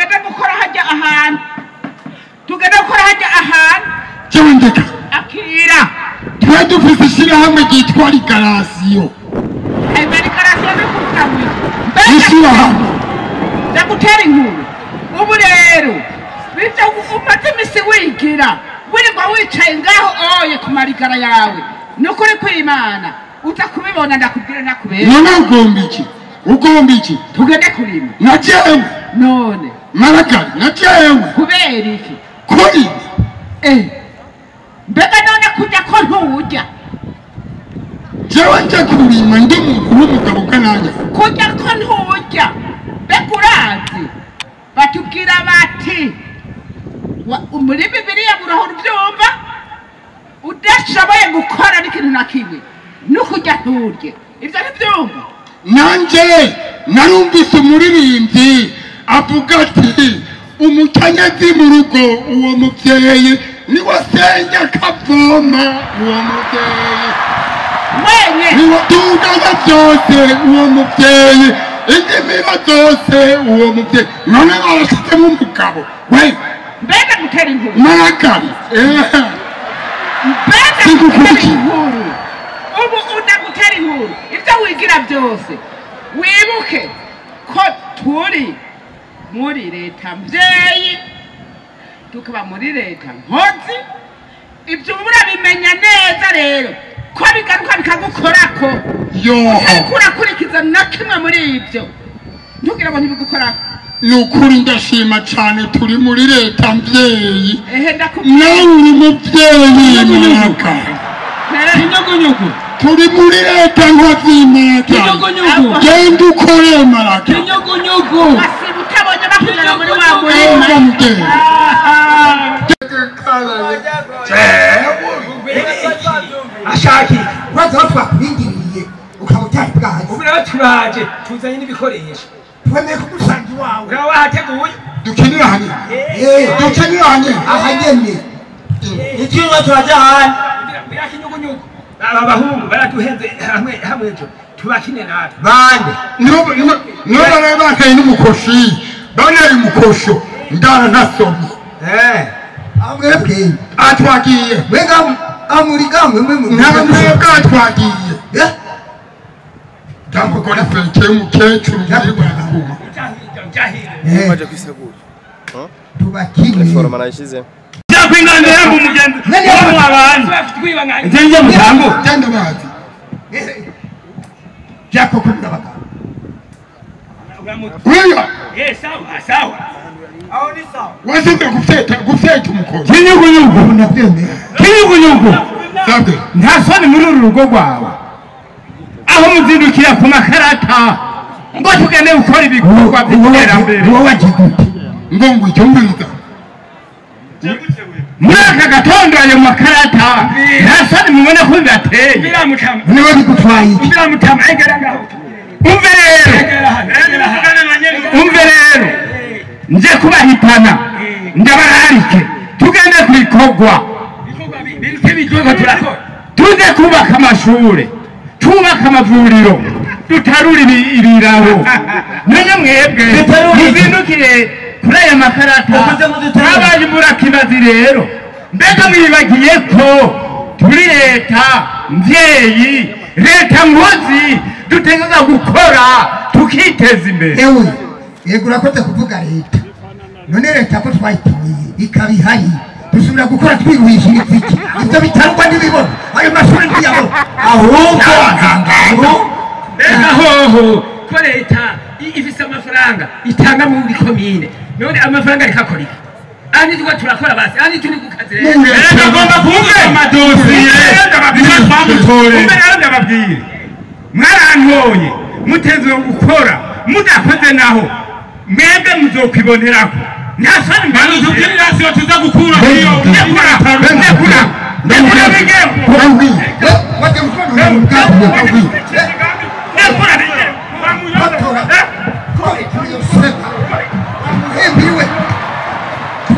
tugenda gukora hajya ahantu jewe ndeka akira tuba dufise ishirahamwe ryitwa Rigarasiyo Rigarasiyo ni kutamwe ishirahamwe ndagutera inkuru ubu rero bityo umaze imisi wigira wirirwa wicaye ngaho oye ku marigara yawe nukuri kw'Imana uza kubibona ndakubwira nakubera none ugomba iki tugende kurima na jewe none maragari na jewe kubera iki kuri mbega none kujya ko ntuwurya jewe nje kurima ndi umuntu w'umugabo kananya kujya ko ntuwurya mbega urazi batubwira bati muri Bibiliya burahora ubyumva udashoboye gukora n'ikintu na kimwe n'ukujya nturye ibyo ntibyumva nanje narumvise umuririmbyi avuga ati umukenyezi mu rugo uwo muvyeyi niwe asenya akavoma uwo muvyeyi niwe atunganya byose uwo muvyeyi indimiro zose uwo muvyeyi none barashizemo umugabo we mbega gutera inkuru maragari mbega gutera inkuru ubu udagutera inkuru ibyo wigira byose wibuke ko turi muri leta mvyeyi tukaba muri leta nkozi ibyo urabimenya neza rero ko bigaruka bikagukorako ariko urakurikiza na kimwe muri ibyo ntugira ngo ntibigukorako ni ukuri ndashima cyane turi muri leta mvyeyi ndakubwira nawe uri muvyeyi mwaka kinyugunyugu turi muri leta nkozi y'imana genda ukore maraka kinyugunyugu basiba utabonye bakujana muri wa murima ashaki kwanza aho twakwingiriye ukaba utari bwaje ubu rero turaje tuzanye n'ibikoresho twemeye kugusanga iwawe uraba wahateguye dukenera hamwe aha nyene ikinywa turaja hano birakinyugunyugu aba bahungu baraduhenze hamwe ejo tubakine natwe bande nibo bari banteye n'umukoshi banteye umukosho ndara ntasomye amwebwe atwagiye wenga amurigamwe ntabwo mwebwe atwagiye ndamugore feke y'umukecuru ngirirwa agahuma waje kwisegura tubakine foroma nayishize kwinganira mu mugenzi wo abantu nje mutango genda bazi jako kubaka wewe sawa aho ni sawa wazimbe gufeta umukozi kinyugunyugu nabyemeye kinyugunyugu sabwe nta soni muri uru rugo rwawe aho muzindukira ku makarata ngo tugende gukora ibikorwa by'iterambere wowe wagiguti ngo icyumviriza muri aka gatondo ayo makarata nta soni mubone ko bibateye niwe bigutwaye umve rero nje kubahitana ndabararike tugende ku bikorwa tuze kubaka amashure twubaka amavuriro dutarura ibiraro none mwebwe muzindukire kuri aya makarata abaye murakibazi rero mbega mwibagiye ko turi leta mvyeyi leta nkozi dutegeza gukora tukiteza imbere yego urakoze kuvuga leta none leta ko twayituye ikaba ihari dusubira gukora twiruhisha imiziki ibyo bitarugwa n'ibibona ayo mashuri ntiyabona ahubwo mbega hoho ko leta ifise amafaranga itanga muri komine none amafaranga rikakora iki ani tuko turakora basi ani turi kukazi rero agomba kuvuga amadosiye ndababwire mwarantoye muteze gukora mudakoze naho mwebwe muzokwibonerako nta soni mbanu tukirasiyo tuza gukura hiyo ndekura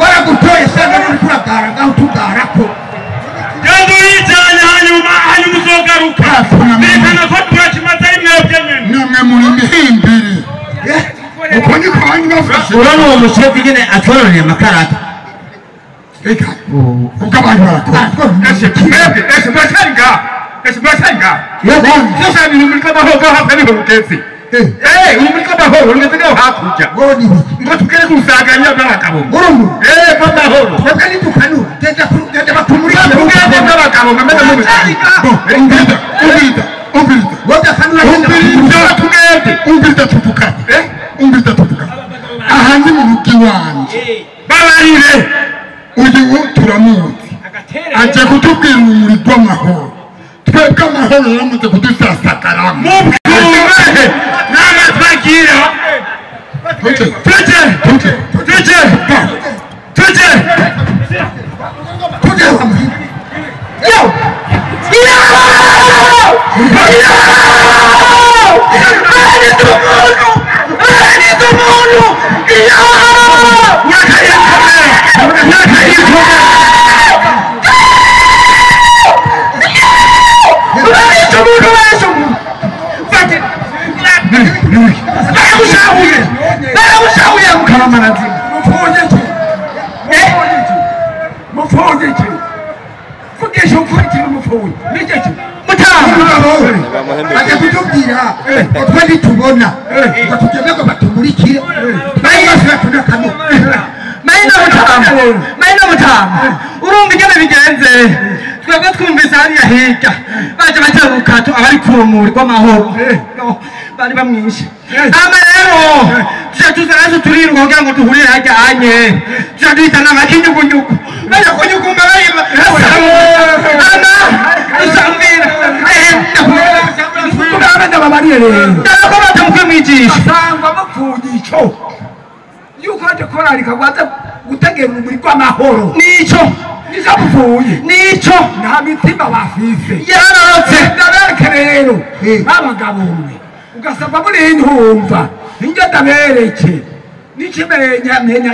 waragutoye sana nuri kuragara ngaho tugarako genda uyijyanye hanyuma uzogaruka berekana ko twakimaze ari mwebwe nyene namwe muri mihimbiri uko niko abandi bafashe urabona uwo mushefu nyine atwororeye amakarata reka ubwo abantu barakora ese mwasenga sasa ni muri kabaho hafi ni urukezi muri kabaho ngeze ngaho hakurya ngo tukere kusaganya n'abagabo kabaho twebwe ntidukanura tujya bakumurikira tugende n'abagabo ngameze mu umviriza tuvuga aha ni mu rugo iwanjye babarire uyu turamuzi aje kutubwira urumuri rw'amahoro twebwe amahoro yaramaze kudusasakaramo mubwire n'amatwagira ajya kutubwira utwo ntitubona ngo tugende ngo batumurikire mayina mutamu urumva ingene bigenze twebwe twumvise hariya hirya baje bateruka abari ku rumuri rw'amahoro bari bamwishe ama rero tuja tuzarazo turiruka kugira ngo duhurire harya anye tuja duhitana amakinyugunyugu baja kunyugumba bariba usambira ndako batamukwe mwigisha asangwa mupfuye ico yuko aje korari kagwaza gutegera urumuri rw'amahoro nico nisamupfuye nico nta mitima bafise yararotse ndabereke rero abagabo mwe ugasaba muri ntumva ninjye ndabereke n'ikimenyamenya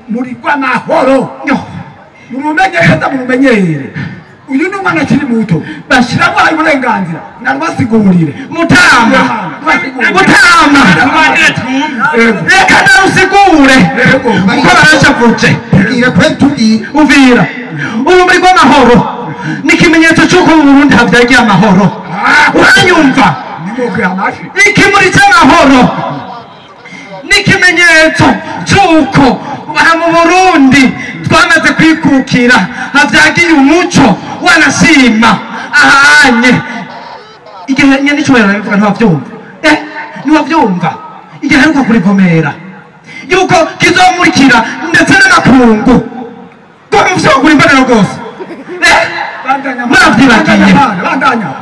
muri rw'amahoro murumenye heza murumenyere uyu ni umwana akiri muto bashyiramo ayo uburenganzira narubasigurire mutama reka narusigure kuko barashavuje uvira urumuri rw'amahoro ni ikimenyetso cy'uko mu Burundi habyagiye amahoro uranyumva ni ikimuri cy'amahoro ni ikimenyetso cy'uko aha mu Burundi twamaze kwikukira havyagiye umuco wanashima ahanye igihe nyene nicyo baravuga ntiwavyumva ntiwavyumva igihe aheruka kurivomera yuko kizomurikira ndetse n'amakungu ko mufyogura imbonero rwose murabyibagiye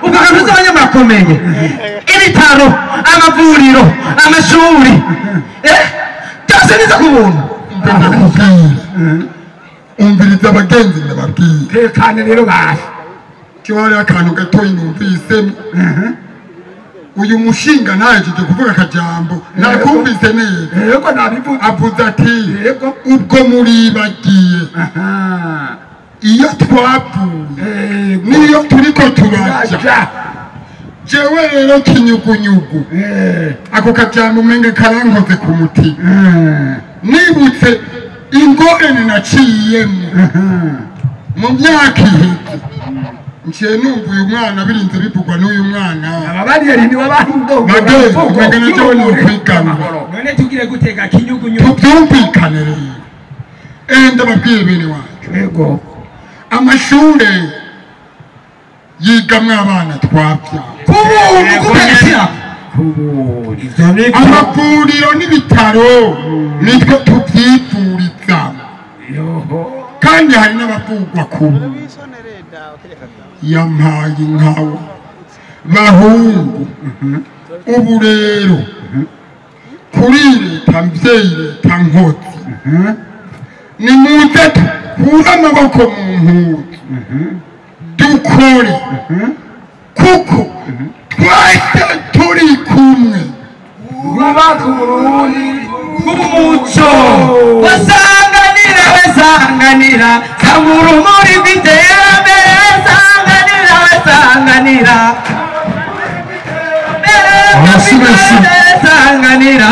ubwo kantu z'abanyamurakomeye ibitaro amavuriro amashuri byose niza ku buntu umviriza abagenzi ndababwiye tekane rero baje kiwari akantu gatoyi numvisemo uyu mushinga ntahejeje kuvuga akajambo nakumvise neza yego nabivuze avuze ati ubwo muribagiye iyo twapfuye niyo turiko turaja jewe rero kinyugunyugu ako kajambo umenga karankoze ku mutima nibutse ingorane naciyemo mu myaka iheze nciye numva uyu mwana birinze bivugwa n'uyu mwana ababariyeri ni bagana jewe nokwiganwa none tugire gutega kinyugunyugu tubyumvikane rero ndababwiye bene wacu yego amashure yigamwo abana twabya amavuriro n'ibitaro nitwe tubyivuriza kandi hari n'abavugwa kubu yampaye inkawe bahungu ubu rero kuri leta mvyeyi leta nkotsi nimuze dukure amaboko mu mpuzu dukore kuko twese turi kumwe wubaka Uburundi bw'umuco wasanganira wesanganira kamura umuri rw'iterambere wesanganira wesanganira wesanganira